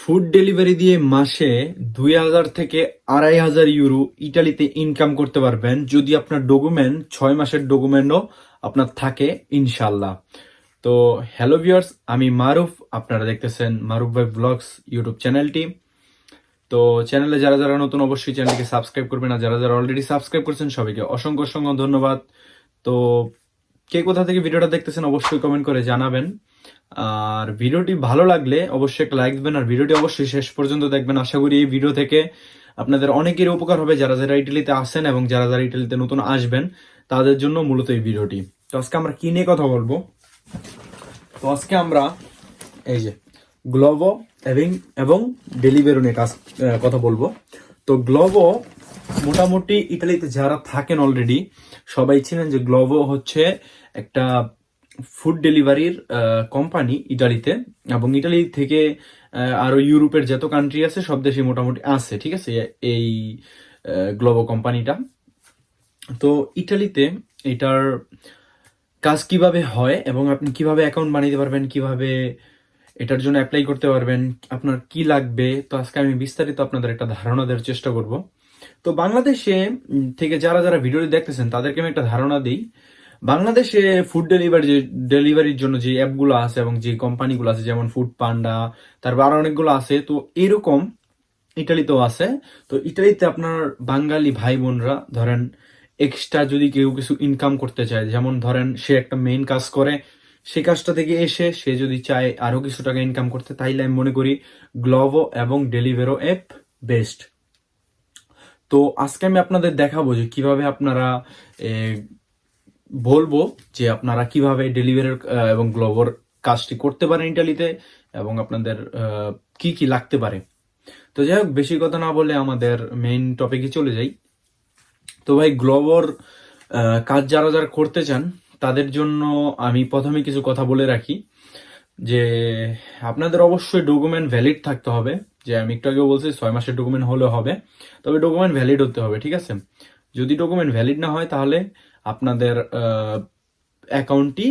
Food delivery দিয়ে মাসে 2,000 থেকে 2,500 ইউরো ইটালিতে ইনকাম করতে পারবেন যদি আপনার ডকুমেন্ট 6 মাসের ডকুমেন্টও আপনার থাকে ইনশাল্লাহ। তো হ্যালো ভিউয়ার্স, আমি মারুফ, আপনারা দেখতেছেন মারুফ ভাই ব্লগস ইউটিউব চ্যানেলটি। তো চ্যানেলে যারা যারা নতুন অবশ্যই চ্যানেলটিকে সাবস্ক্রাইব করবেন, আর যারা যারা অলরেডি সাবস্ক্রাইব করছেন সবাইকে অসংখ্য অসংখ্য ধন্যবাদ। তো কে কোথা থেকে ভিডিওটা দেখতেছেন অবশ্যই কমেন্ট করে জানাবেন। আর ভিডিওটি ভালো লাগলে অবশ্যই একটা লাইক দিবেন, আর ভিডিওটি অবশ্যই শেষ পর্যন্ত দেখবেন। আশা করি এই ভিডিও থেকে আপনাদের অনেকের উপকার হবে, যারা যারা ইটালিতে আসেন এবং যারা যারা ইটালিতে নতুন আসবেন তাদের জন্য মূলত এই ভিডিওটি। তো আজকে আমরা কি নিয়ে কথা বলবো? তো আজকে আমরা এই যে গ্লোভো এবং ডেলিভারি নিয়ে কথা বলবো। তো গ্লোভো মোটামুটি ইটালিতে যারা থাকেন অলরেডি সবাই ছিলেন যে গ্লোভো হচ্ছে একটা ফুড ডেলিভারির কোম্পানি ইটালিতে, এবং ইটালি থেকে আরো ইউরোপের যত কান্ট্রি আছে সব দেশে মোটামুটি আছে, ঠিক আছে, এই গ্লোভো কোম্পানিটা। তো ইটালিতে এটার কাজ কিভাবে হয় এবং আপনি কিভাবে অ্যাকাউন্ট বানাইতে পারবেন, কিভাবে এটার জন্য অ্যাপ্লাই করতে পারবেন, আপনার কি লাগবে, তো আজকে আমি বিস্তারিত আপনাদের একটা ধারণা দেওয়ার চেষ্টা করব। তো বাংলাদেশে থেকে যারা যারা ভিডিওটি দেখতেছেন তাদেরকে আমি একটা ধারণা দিই। বাংলাদেশে ফুড ডেলিভারির জন্য যে অ্যাপগুলো আছে এবং যে কোম্পানিগুলো আছে, যেমন ফুড পান্ডা, তারপর আরো অনেকগুলো আছে, তো এরকম ইটালিতেও আছে। তো ইটালিতে আপনার বাঙালি ভাই বোনরা ধরেন এক্সট্রা যদি কেউ কিছু ইনকাম করতে চায়, যেমন ধরেন সে একটা মেইন কাজ করে, সেই কাজটা থেকে এসে সে যদি চায় আরো কিছু টাকা ইনকাম করতে, তাইলে আমি মনে করি গ্লোভো এবং ডেলিভেরো অ্যাপ বেস্ট। তো আজকে আমি আপনাদের দেখাবো যে কিভাবে আপনারা বলবো যে আপনারা কিভাবে ডেলিভারি এবং গ্লোভোর কাজটি করতে পারেন ইটালিতে, এবং আপনাদের কি কি লাগতে পারে। তো যাই হোক, বেশি কথা না বলে আমাদের মেইন টপিকে চলে যাই। তো ভাই, গ্লোভোর কাজ যারা যারা করতে চান তাদের জন্য আমি প্রথমে কিছু কথা বলে রাখি যে আপনাদের অবশ্যই ডকুমেন্ট ভ্যালিড থাকতে হবে। যে আমি একটু আগে বলছি 6 মাসের ডকুমেন্ট হলে হবে, তবে ডকুমেন্ট ভ্যালিড হতে হবে, ঠিক আছে। যদি ডকুমেন্ট ভ্যালিড না হয় তাহলে আপনাদের অ্যাকাউন্টটি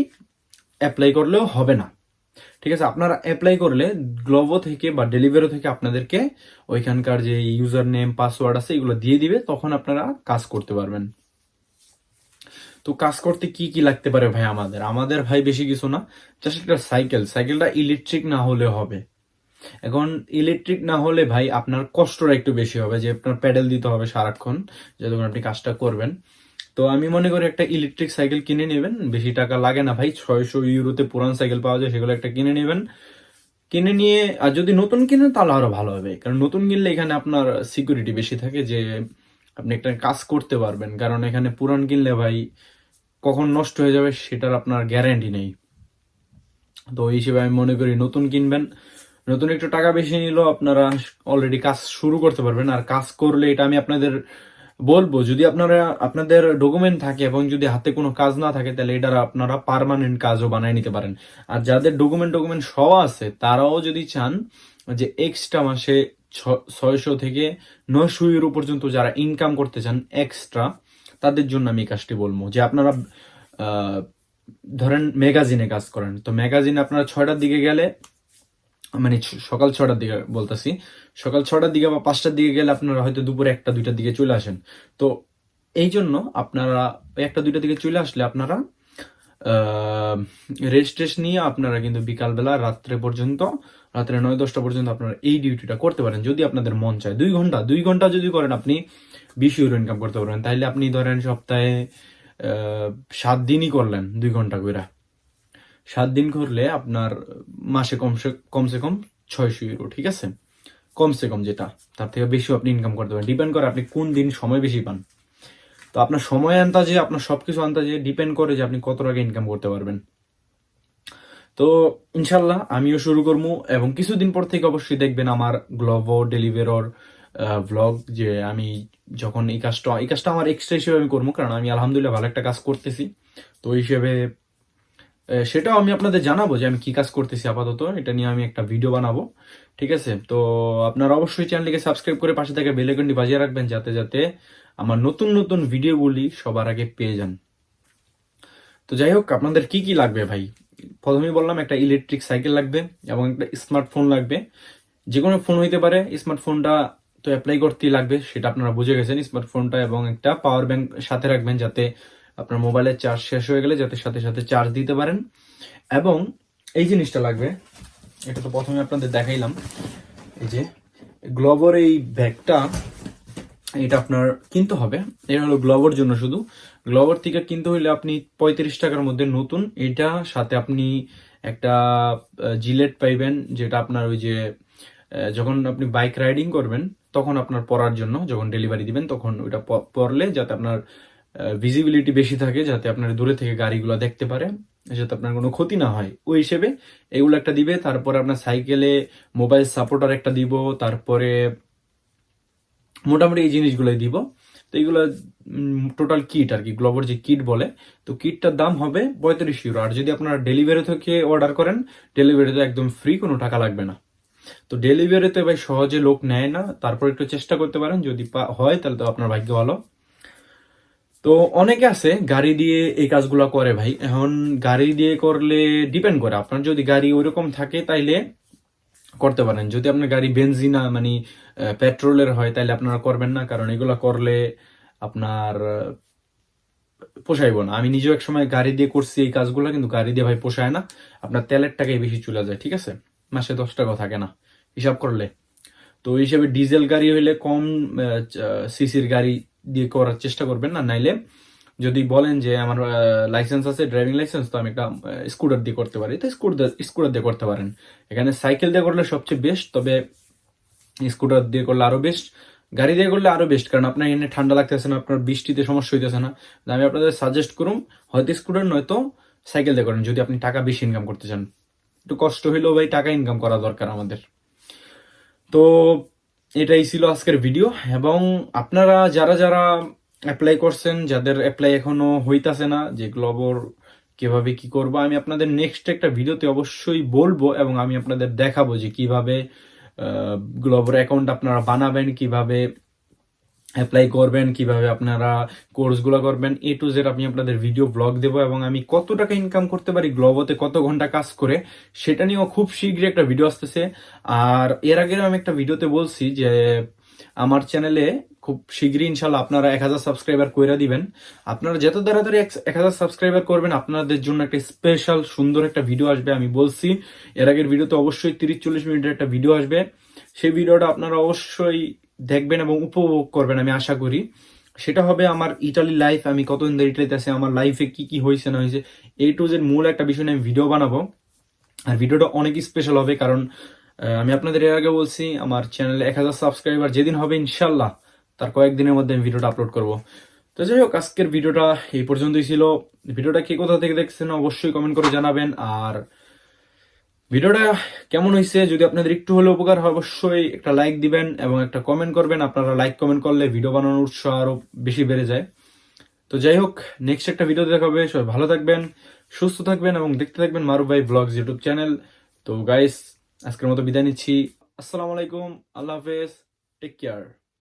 অ্যাপ্লাই করলেও হবে না, ঠিক আছে। আপনারা অ্যাপ্লাই করলে গ্লোভো থেকে বা ডেলিভারি থেকে আপনাদেরকে ওইখানকার যে ইউজার নেম পাসওয়ার্ড আছে এগুলো দিয়ে দিবে, তখন আপনারা কাজ করতে পারবেন। তো কাজ করতে কি কি লাগতে পারে ভাই? আমাদের ভাই বেশি কিছু না, জাস্ট একটা সাইকেলটা ইলেকট্রিক না হলে হবে। এখন ইলেকট্রিক না হলে ভাই আপনার কষ্টটা একটু বেশি হবে, যে আপনার প্যাডেল দিতে হবে সারাক্ষণ যতক্ষণ আপনি কাজটা করবেন। তো আমি মনে করি একটা ইলেকট্রিক সাইকেল কিনে নেবেন, বেশি টাকা লাগে না ভাই, 600 ইউরোতে পুরান সাইকেল পাওয়া যায়, সেগুলো একটা কিনে নেবেন। কিনে নিয়ে আর যদি নতুন কিনেন তাহলে আরো ভালো হবে, কারণ নতুন কিনলে এখানে আপনার সিকিউরিটি বেশি থাকে যে আপনি একটা কাজ করতে পারবেন। কারণ এখানে পুরান কিনলে ভাই কখন নষ্ট হয়ে যাবে সেটার আপনার গ্যারান্টি নেই। তো এই হিসেবে আমি মনে করি নতুন কিনবেন। নতুন একটু টাকা বেশি নিলেও আপনারা অলরেডি কাজ শুরু করতে পারবেন। আর কাজ করলে এটা আমি আপনাদের বলবো, যদি আপনাদের ডকুমেন্ট থাকে এবং যদি হাতে কোনো কাজ না থাকে তাহলে এটা আপনারা পার্মানেন্ট কাজও বানায় নিতে পারেন। আর যাদের ডকুমেন্ট সহ আছে তারাও যদি চান যে এক্সট্রা মাসে 600 থেকে 900 ইউরো পর্যন্ত যারা ইনকাম করতে চান এক্সট্রা, তাদের জন্য আমি এই কাজটি বলবো যে আপনারা ধরেন ম্যাগাজিনে কাজ করেন। তো ম্যাগাজিনে আপনারা 6টার দিকে গেলে, মানে সকাল 6টার দিকে বলতেছি, সকাল 6টার দিকে বা 5টার দিকে গেলে আপনারা হয়তো দুপুরে 1টা 2টার দিকে চলে আসেন। তো এই জন্য আপনারা 1টা 2টার দিকে চলে আসলে আপনারা রেস্ট নিয়ে আপনারা কিন্তু বিকালবেলা রাত্রে 9-10টা পর্যন্ত আপনারা এই ডিউটিটা করতে পারেন যদি আপনাদের মন চায়। 2 ঘন্টা যদি করেন আপনি 20 ইউরো ইনকাম করতে পারবেন। তাইলে আপনি ধরেন সপ্তাহে 7 দিনই করলেন 2 ঘন্টা করে, 7 দিন করলে আপনার মাসে কমসে কম 600 ইউরো, ঠিক আছে, কমসে কম। যেটা তার থেকে বেশিও আপনি ইনকাম করতে পারেন, ডিপেন্ড করে আপনি কোন দিন সময় বেশি পান। তো আপনার সময় আন্দাজে, আপনার সবকিছু আন্দাজে ডিপেন্ড করে যে আপনি কত টাকা ইনকাম করতে পারবেন। তো ইনশাল্লাহ আমিও শুরু করবো, এবং কিছুদিন পর থেকে অবশ্যই দেখবেন আমার গ্লোভো ডেলিভারর ভ্লগ, যে আমি যখন এই কাজটা আমার এক্সট্রা হিসেবে আমি করবো, কারণ আমি আলহামদুলিল্লাহ ভালো একটা কাজ করতেছি। তো ওই হিসেবে সেটাও আমি আপনাদের জানাবো যে আমি কি কাজ করতেছি। আপাতত এটা নিয়ে আমি একটা ভিডিও বানাবো, ঠিক আছে। তো আপনারা অবশ্যই চ্যানেলটিকে সাবস্ক্রাইব করে পাশে থেকে বেল আইকনটি বাজিয়ে রাখবেন, যাতে যাতে আমার নতুন নতুন ভিডিওগুলি সবার আগে পেয়ে যান। তো যাই হোক, আপনাদের কি কি লাগবে ভাই? প্রথমেই বললাম একটা ইলেকট্রিক সাইকেল লাগবে এবং একটা স্মার্টফোন লাগবে, যে কোনো ফোন হইতে পারে, স্মার্টফোনটা তো অ্যাপ্লাই করতেই লাগবে, সেটা আপনারা বুঝে গেছেন। স্মার্টফোনটা এবং একটা পাওয়ার ব্যাংক সাথে রাখবেন, যাতে আপনার মোবাইলের চার্জ শেষ হয়ে গেলে যাতে সাথে সাথে চার্জ দিতে পারেন। এবং এই জিনিসটা লাগবে, এটা তো প্রথমে আপনাদের দেখাইলাম, এই যে গ্লোবর এই ব্যাগটা, এটা আপনার কিনতে হবে। এটা হলো গ্লোবর জন্য শুধু। গ্লোবর থেকে কিনতে হইলে আপনি 35 টাকার মধ্যে নতুন এটা, সাথে আপনি একটা জিলেট পাইবেন, যেটা আপনার ওই যে যখন আপনি বাইক রাইডিং করবেন তখন আপনার পরার জন্য, যখন ডেলিভারি দিবেন তখন ওইটা পরলে যাতে আপনার ভিজিবিলিটি বেশি থাকে, যাতে আপনার দূরে থেকে গাড়িগুলো দেখতে পারে, যাতে আপনার কোনো ক্ষতি না হয়, ওই হিসেবে এগুলো একটা দিবে। তারপরে আপনার সাইকেলে মোবাইল সাপোর্টার একটা দিব, তারপরে মোটামুটি এই জিনিসগুলোই দিব। তো এইগুলো টোটাল কিট আর কি, গ্লোবর যে কিট বলে। তো কিটটার দাম হবে 35 ইউরো। আর যদি আপনারা ডেলিভারি থেকে অর্ডার করেন, ডেলিভারিতে একদম ফ্রি, কোনো টাকা লাগবে না। তো ডেলিভারিতে ভাই সহজে লোক নেয় না, তারপর একটু চেষ্টা করতে পারেন, যদি হয় তাহলে তো আপনার ভাগ্য ভালো। তো অনেকে আছে গাড়ি দিয়ে এই কাজগুলো করে ভাই। এখন গাড়ি দিয়ে করলে ডিপেন্ড করে, আপনার যদি গাড়ি ওইরকম থাকে তাইলে করতে পারেন। যদি আপনার গাড়ি বেনজিনা মানে পেট্রোলের হয় তাহলে আপনারা করবেন না, কারণ এগুলা করলে আপনার পোষাইব না। আমি নিজেও এক সময় গাড়ি দিয়ে করছি এই কাজগুলো, কিন্তু গাড়ি দিয়ে ভাই পোষায় না। আপনার তেলের টাকাই বেশি চলে যায়, ঠিক আছে, মাসে 10 টাকা থাকে না হিসাব করলে। তো ওই হিসেবে ডিজেল গাড়ি হইলে কম সিসির গাড়ি দিয়ে করার চেষ্টা করবেন না। নাইলে যদি বলেন যে আমার লাইসেন্স আছে, ড্রাইভিং লাইসেন্স, তো আমি একটা স্কুটার দিয়ে করতে পারি, তো স্কুটার দিয়ে করতে পারেন। এখানে সাইকেল দিয়ে করলে সবচেয়ে বেস্ট, তবে স্কুটার দিয়ে করলে আরো বেস্ট, গাড়ি দিয়ে করলে আরো বেস্ট, কারণ আপনার এখানে ঠান্ডা লাগতেছে না, আপনার বৃষ্টিতে সমস্যা হইতেছে না। আমি আপনাদের সাজেস্ট করুম হয়তো স্কুটার নয়তো সাইকেল দিয়ে করেন, যদি আপনি টাকা বেশি ইনকাম করতে চান। একটু কষ্ট হইলেও ভাই টাকা ইনকাম করা দরকার আমাদের। তো এটাই ছিল আজকের ভিডিও। এবং আপনারা যারা যারা অ্যাপ্লাই করছেন, যাদের অ্যাপ্লাই এখনো হইতাছে না, যে গ্লোবর কিভাবে কি করবো, আমি আপনাদের নেক্সট একটা ভিডিওতে অবশ্যই বলবো, এবং আমি আপনাদের দেখাবো যে কিভাবে গ্লোবর অ্যাকাউন্ট আপনারা বানাবেন, কিভাবে অ্যাপ্লাই করবেন, কিভাবে আপনারা কোর্সগুলো করবেন, A to Z আমি আপনাদের ভিডিও ব্লগ দেবো। এবং আমি কত টাকা ইনকাম করতে পারি গ্লোবোতে, কত ঘন্টা কাজ করে, সেটা নিয়েও খুব শীঘ্রই একটা ভিডিও আসতেছে। আর এর আগেও আমি একটা ভিডিওতে বলছি যে আমার চ্যানেলে খুব শীঘ্রই ইনশাল্লাহ আপনারা 1000 সাবস্ক্রাইবার কইরা দিবেন। আপনারা যত তাড়াতাড়ি 1000 সাবস্ক্রাইবার করবেন, আপনাদের জন্য একটা স্পেশাল সুন্দর একটা ভিডিও আসবে। আমি বলছি এর আগের ভিডিওতে অবশ্যই 30-40 মিনিটের একটা ভিডিও আসবে, সেই ভিডিওটা আপনারা অবশ্যই দেখবেন এবং উপভোগ করবেন, আমি আশা করি। সেটা হবে আমার ইটালি লাইফ, আমি কতদিন ধরে ইটালিতে আছি, আমার লাইফে কি কি হয়েছে না হয়েছে, A to Z মূল একটা বিষয় নিয়ে আমি ভিডিও বানাবো। আর ভিডিওটা অনেক স্পেশাল হবে, কারণ আমি আপনাদের এর আগে বলছি আমার চ্যানেলে 1000 সাবস্ক্রাইবার যেদিন হবে ইনশাল্লাহ তার কয়েকদিনের মধ্যে আমি ভিডিওটা আপলোড করব। তো যাই হোক, আজকের ভিডিওটা এই পর্যন্তই ছিল। ভিডিওটা কে কোথা থেকে দেখছেন অবশ্যই কমেন্ট করে জানাবেন। আর ভিডিওটা কেমন হয়েছে, যদি আপনাদের একটু হলে উপকার হয়, অবশ্যই একটা লাইক দিবেন এবং একটা কমেন্ট করবেন। আপনারা লাইক কমেন্ট করলে ভিডিও বানানোর উৎসাহ আরো বেশি বেড়ে যায়। তো যাই হোক, নেক্সট একটা ভিডিও দেখা হবে। সবাই ভালো থাকবেন, সুস্থ থাকবেন এবং দেখতে থাকবেন মারুফ ভাই ব্লগস ইউটিউব চ্যানেল। তো গাইস, আজকের মতো বিদায় নিচ্ছি। আসসালামু আলাইকুম, আল্লাহ হাফেজ, টেক কেয়ার।